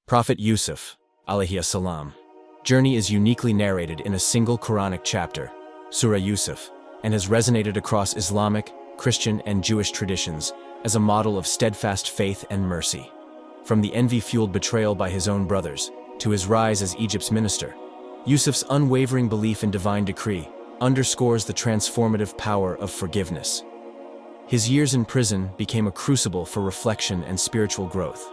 Prophet Yusuf, alayhi assalam, journey is uniquely narrated in a single Quranic chapter, Surah Yusuf, and has resonated across Islamic, Christian, and Jewish traditions as a model of steadfast faith and mercy. From the envy-fueled betrayal by his own brothers to his rise as Egypt's minister, Yusuf's unwavering belief in divine decree underscores the transformative power of forgiveness. His years in prison became a crucible for reflection and spiritual growth,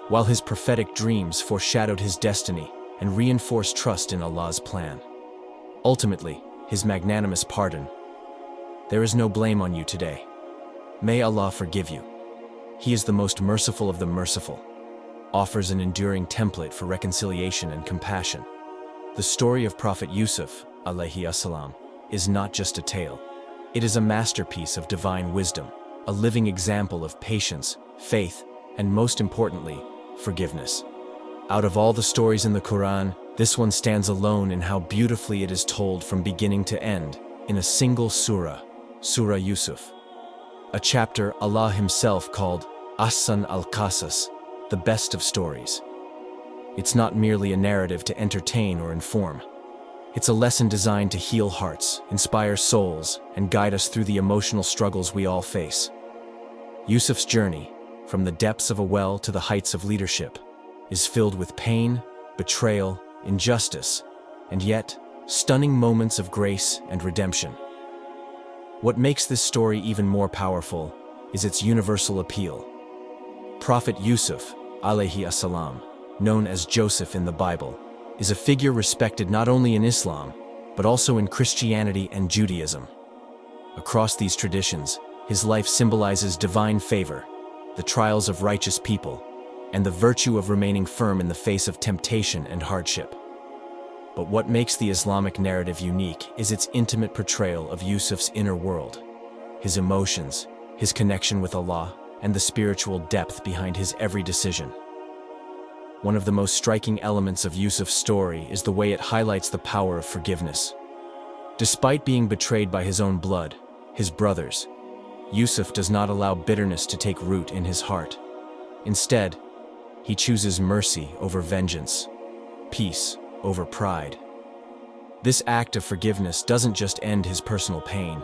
while his prophetic dreams foreshadowed his destiny and reinforced trust in Allah's plan. Ultimately, his magnanimous pardon. There is no blame on you today. May Allah forgive you. He is the most merciful of the merciful, offers an enduring template for reconciliation and compassion. The story of Prophet Yusuf, alayhi assalam, is not just a tale. It is a masterpiece of divine wisdom, a living example of patience, faith, and most importantly, forgiveness. Out of all the stories in the Quran, this one stands alone in how beautifully it is told from beginning to end, in a single surah, Surah Yusuf. A chapter Allah Himself called Ahsan al-Qasas, the best of stories. It's not merely a narrative to entertain or inform. It's a lesson designed to heal hearts, inspire souls, and guide us through the emotional struggles we all face. Yusuf's journey, from the depths of a well to the heights of leadership, is filled with pain, betrayal, injustice, and yet, stunning moments of grace and redemption. What makes this story even more powerful is its universal appeal. Prophet Yusuf, alayhi assalam, known as Joseph in the Bible, is a figure respected not only in Islam, but also in Christianity and Judaism. Across these traditions, his life symbolizes divine favor, the trials of righteous people, and the virtue of remaining firm in the face of temptation and hardship. But what makes the Islamic narrative unique is its intimate portrayal of Yusuf's inner world, his emotions, his connection with Allah, and the spiritual depth behind his every decision. One of the most striking elements of Yusuf's story is the way it highlights the power of forgiveness. Despite being betrayed by his own blood, his brothers, Yusuf does not allow bitterness to take root in his heart. Instead, he chooses mercy over vengeance, peace over pride. This act of forgiveness doesn't just end his personal pain.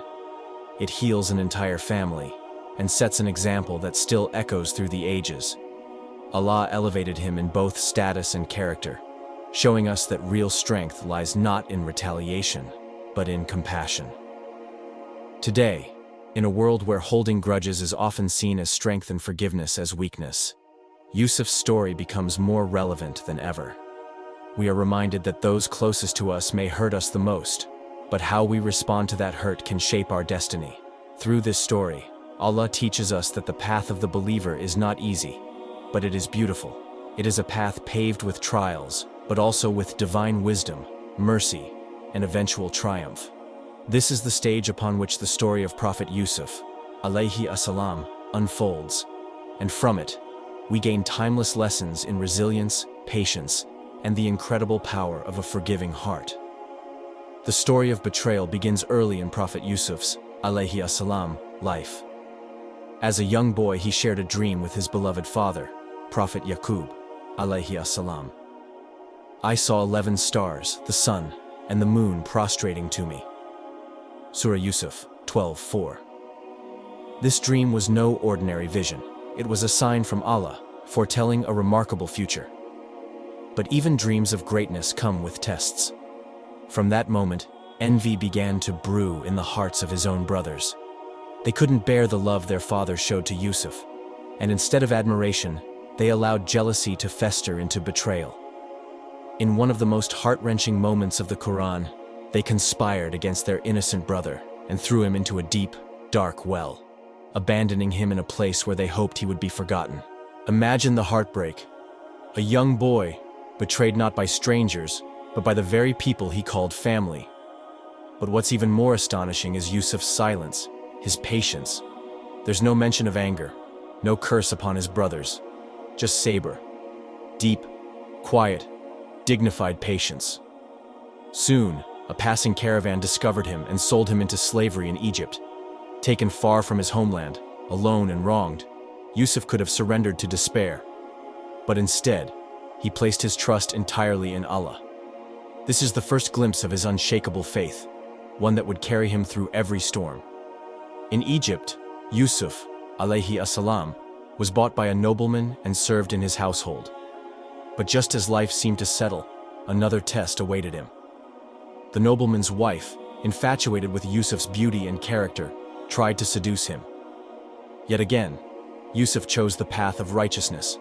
It heals an entire family and sets an example that still echoes through the ages. Allah elevated him in both status and character, showing us that real strength lies not in retaliation, but in compassion. Today, in a world where holding grudges is often seen as strength and forgiveness as weakness, Yusuf's story becomes more relevant than ever. We are reminded that those closest to us may hurt us the most, but how we respond to that hurt can shape our destiny. Through this story, Allah teaches us that the path of the believer is not easy, but it is beautiful. It is a path paved with trials, but also with divine wisdom, mercy, and eventual triumph. This is the stage upon which the story of Prophet Yusuf, alayhi assalam, unfolds, and from it, we gain timeless lessons in resilience, patience, and the incredible power of a forgiving heart. The story of betrayal begins early in Prophet Yusuf's, alayhi assalam, life. As a young boy, he shared a dream with his beloved father, Prophet Yaqub, alayhi assalam. I saw 11 stars, the sun, and the moon prostrating to me. Surah Yusuf 12:4. This dream was no ordinary vision. It was a sign from Allah, foretelling a remarkable future. But even dreams of greatness come with tests. From that moment, envy began to brew in the hearts of his own brothers. They couldn't bear the love their father showed to Yusuf, and instead of admiration, they allowed jealousy to fester into betrayal. In one of the most heart-wrenching moments of the Quran, they conspired against their innocent brother and threw him into a deep, dark well, abandoning him in a place where they hoped he would be forgotten. Imagine the heartbreak. A young boy, betrayed not by strangers, but by the very people he called family. But what's even more astonishing is Yusuf's silence, his patience. There's no mention of anger, no curse upon his brothers, just sabr. Deep, quiet, dignified patience. Soon, a passing caravan discovered him and sold him into slavery in Egypt. Taken far from his homeland, alone and wronged, Yusuf could have surrendered to despair. But instead, he placed his trust entirely in Allah. This is the first glimpse of his unshakable faith, one that would carry him through every storm. In Egypt, Yusuf, alayhi assalam, was bought by a nobleman and served in his household. But just as life seemed to settle, another test awaited him. The nobleman's wife, infatuated with Yusuf's beauty and character, tried to seduce him. Yet again, Yusuf chose the path of righteousness.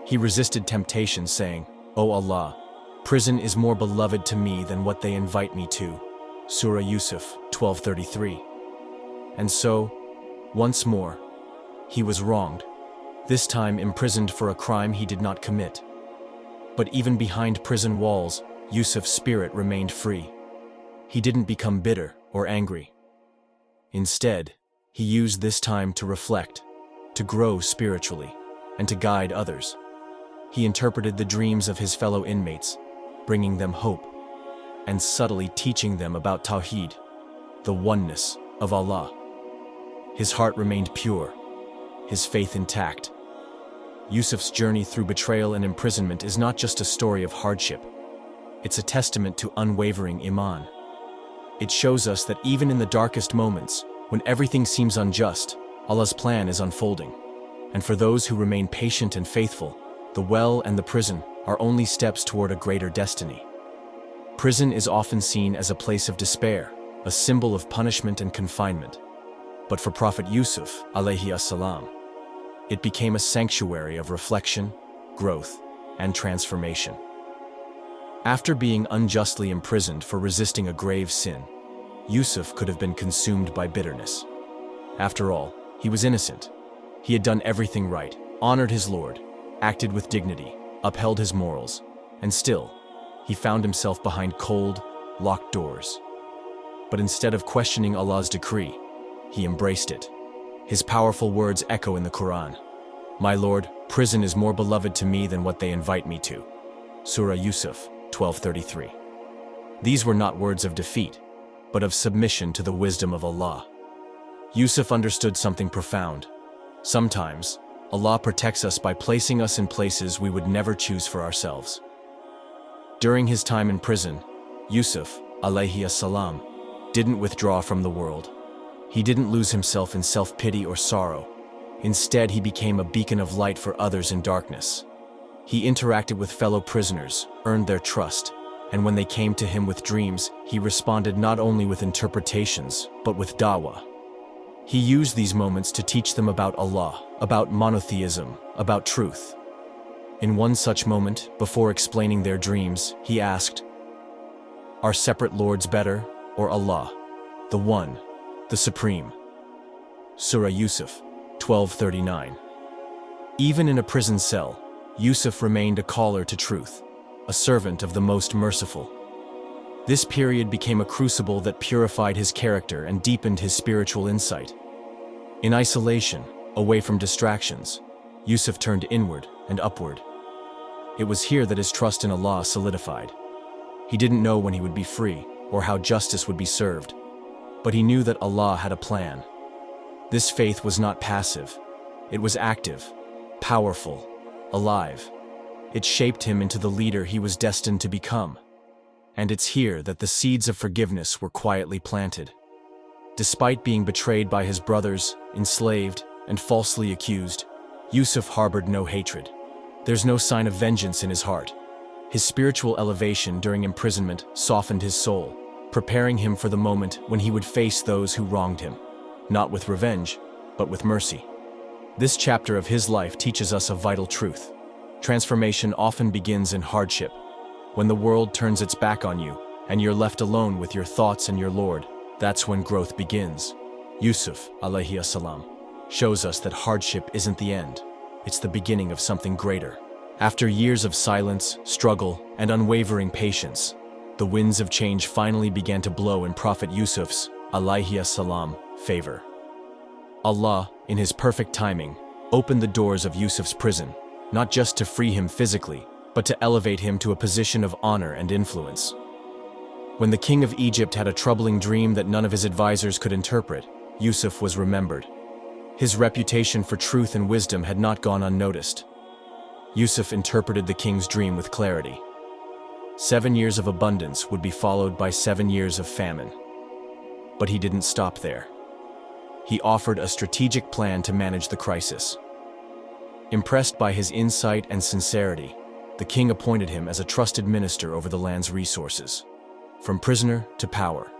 He resisted temptation, saying, "O Allah, prison is more beloved to me than what they invite me to." Surah Yusuf 12:33. And so, once more, he was wronged, this time imprisoned for a crime he did not commit. But even behind prison walls, Yusuf's spirit remained free. He didn't become bitter or angry. Instead, he used this time to reflect, to grow spiritually, and to guide others. He interpreted the dreams of his fellow inmates, bringing them hope, and subtly teaching them about Tawheed, the oneness of Allah. His heart remained pure, his faith intact. Yusuf's journey through betrayal and imprisonment is not just a story of hardship. It's a testament to unwavering iman. It shows us that even in the darkest moments, when everything seems unjust, Allah's plan is unfolding. And for those who remain patient and faithful, the well and the prison are only steps toward a greater destiny. Prison is often seen as a place of despair, a symbol of punishment and confinement. But for Prophet Yusuf, alayhi assalam, it became a sanctuary of reflection, growth, and transformation. After being unjustly imprisoned for resisting a grave sin, Yusuf could have been consumed by bitterness. After all, he was innocent. He had done everything right, honored his Lord, acted with dignity, upheld his morals, and still, he found himself behind cold, locked doors. But instead of questioning Allah's decree, he embraced it. His powerful words echo in the Quran. "My Lord, prison is more beloved to me than what they invite me to." Surah Yusuf 12:33. These were not words of defeat, but of submission to the wisdom of Allah. Yusuf understood something profound. Sometimes, Allah protects us by placing us in places we would never choose for ourselves. During his time in prison, Yusuf, alayhi assalam, didn't withdraw from the world. He didn't lose himself in self-pity or sorrow. Instead, he became a beacon of light for others in darkness. He interacted with fellow prisoners, earned their trust, and when they came to him with dreams, he responded not only with interpretations, but with da'wah. He used these moments to teach them about Allah, about monotheism, about truth. In one such moment, before explaining their dreams, he asked, "Are separate lords better, or Allah, the One, the Supreme?" Surah Yusuf 12:39. Even in a prison cell, Yusuf remained a caller to truth, a servant of the Most Merciful. This period became a crucible that purified his character and deepened his spiritual insight. In isolation, away from distractions, Yusuf turned inward and upward. It was here that his trust in Allah solidified. He didn't know when he would be free or how justice would be served, but he knew that Allah had a plan. This faith was not passive. It was active, powerful, alive. It shaped him into the leader he was destined to become. And it's here that the seeds of forgiveness were quietly planted. Despite being betrayed by his brothers, enslaved, and falsely accused, Yusuf harbored no hatred. There's no sign of vengeance in his heart. His spiritual elevation during imprisonment softened his soul, preparing him for the moment when he would face those who wronged him, not with revenge, but with mercy. This chapter of his life teaches us a vital truth. Transformation often begins in hardship. When the world turns its back on you, and you're left alone with your thoughts and your Lord, that's when growth begins. Yusuf, alayhi assalam, shows us that hardship isn't the end. It's the beginning of something greater. After years of silence, struggle, and unwavering patience, the winds of change finally began to blow in Prophet Yusuf's, alayhi assalam, favor. Allah, in his perfect timing, opened the doors of Yusuf's prison, not just to free him physically, but to elevate him to a position of honor and influence. When the king of Egypt had a troubling dream that none of his advisors could interpret, Yusuf was remembered. His reputation for truth and wisdom had not gone unnoticed. Yusuf interpreted the king's dream with clarity. 7 years of abundance would be followed by 7 years of famine. But he didn't stop there. He offered a strategic plan to manage the crisis. Impressed by his insight and sincerity, the king appointed him as a trusted minister over the land's resources. From prisoner to power,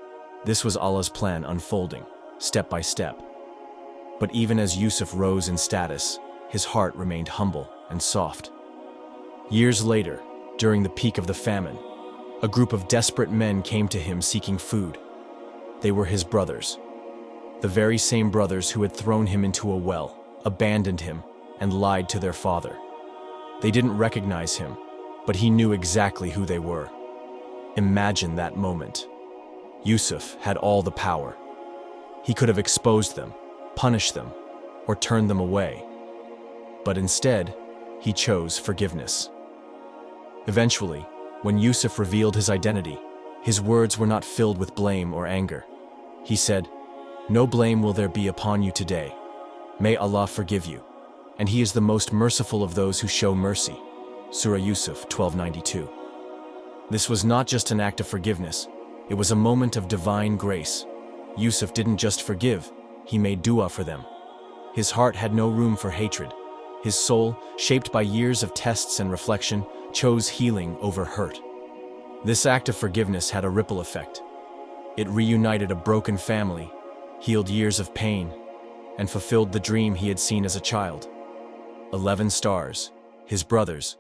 this was Allah's plan unfolding, step by step. But even as Yusuf rose in status, his heart remained humble and soft. Years later, during the peak of the famine, a group of desperate men came to him seeking food. They were his brothers, the very same brothers who had thrown him into a well, abandoned him, and lied to their father. They didn't recognize him, but he knew exactly who they were. Imagine that moment. Yusuf had all the power. He could have exposed them, punished them, or turned them away. But instead, he chose forgiveness. Eventually, when Yusuf revealed his identity, his words were not filled with blame or anger. He said, "No blame will there be upon you today. May Allah forgive you, and He is the most merciful of those who show mercy." Surah Yusuf 12:92. This was not just an act of forgiveness, it was a moment of divine grace. Yusuf didn't just forgive, he made dua for them. His heart had no room for hatred. His soul, shaped by years of tests and reflection, chose healing over hurt. This act of forgiveness had a ripple effect. It reunited a broken family, healed years of pain, and fulfilled the dream he had seen as a child. 11 stars, his brothers,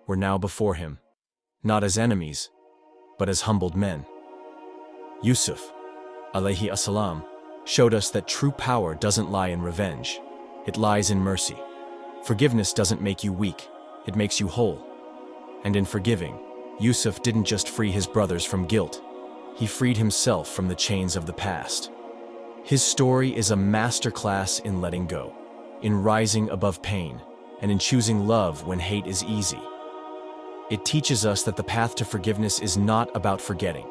were now before him, not as enemies, but as humbled men. Yusuf, alayhi assalam, showed us that true power doesn't lie in revenge, it lies in mercy. Forgiveness doesn't make you weak, it makes you whole. And in forgiving, Yusuf didn't just free his brothers from guilt, he freed himself from the chains of the past. His story is a masterclass in letting go, in rising above pain, and in choosing love when hate is easy. It teaches us that the path to forgiveness is not about forgetting.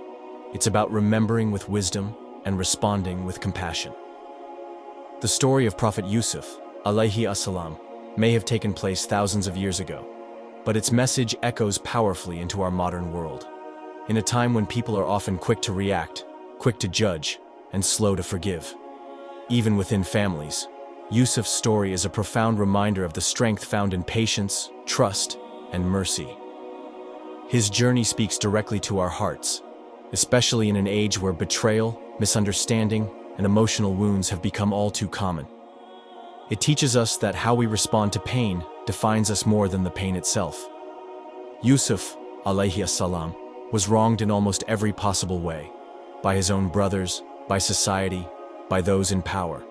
It's about remembering with wisdom and responding with compassion. The story of Prophet Yusuf, alayhi assalam, may have taken place thousands of years ago, but its message echoes powerfully into our modern world. In a time when people are often quick to react, quick to judge, and slow to forgive. Even within families, Yusuf's story is a profound reminder of the strength found in patience, trust, and mercy. His journey speaks directly to our hearts, especially in an age where betrayal, misunderstanding, and emotional wounds have become all too common. It teaches us that how we respond to pain defines us more than the pain itself. Yusuf, alayhi assalam, was wronged in almost every possible way, by his own brothers, by society, by those in power.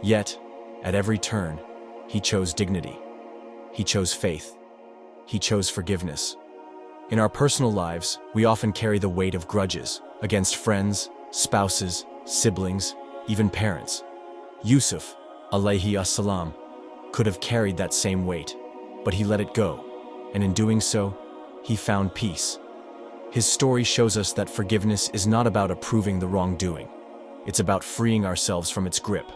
Yet, at every turn, he chose dignity. He chose faith. He chose forgiveness. In our personal lives, we often carry the weight of grudges against friends, spouses, siblings, even parents. Yusuf, alayhi assalam, could have carried that same weight, but he let it go, and in doing so, he found peace. His story shows us that forgiveness is not about approving the wrongdoing. It's about freeing ourselves from its grip.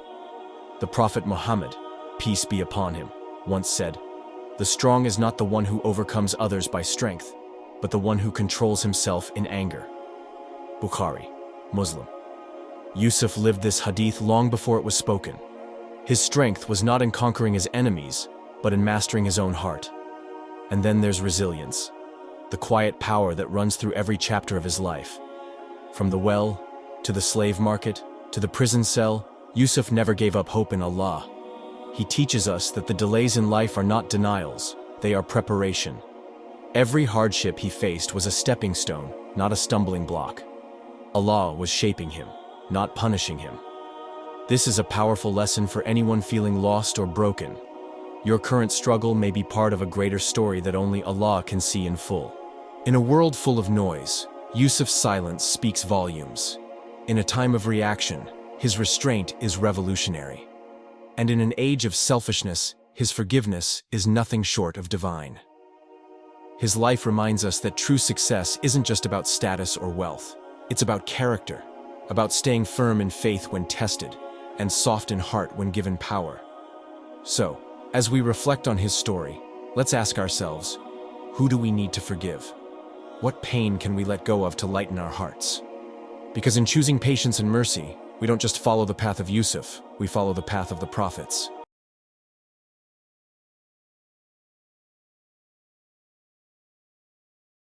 The Prophet Muhammad, peace be upon him, once said, "The strong is not the one who overcomes others by strength, but the one who controls himself in anger." Bukhari, Muslim. Yusuf lived this hadith long before it was spoken. His strength was not in conquering his enemies, but in mastering his own heart. And then there's resilience, the quiet power that runs through every chapter of his life. From the well, to the slave market, to the prison cell, Yusuf never gave up hope in Allah. He teaches us that the delays in life are not denials, they are preparation. Every hardship he faced was a stepping stone, not a stumbling block. Allah was shaping him, not punishing him. This is a powerful lesson for anyone feeling lost or broken. Your current struggle may be part of a greater story that only Allah can see in full. In a world full of noise, Yusuf's silence speaks volumes. In a time of reaction, his restraint is revolutionary. And in an age of selfishness, his forgiveness is nothing short of divine. His life reminds us that true success isn't just about status or wealth. It's about character, about staying firm in faith when tested, and soft in heart when given power. So, as we reflect on his story, Let's ask ourselves, who do we need to forgive? What pain can we let go of to lighten our hearts? Because in choosing patience and mercy, we don't just follow the path of Yusuf, we follow the path of the prophets.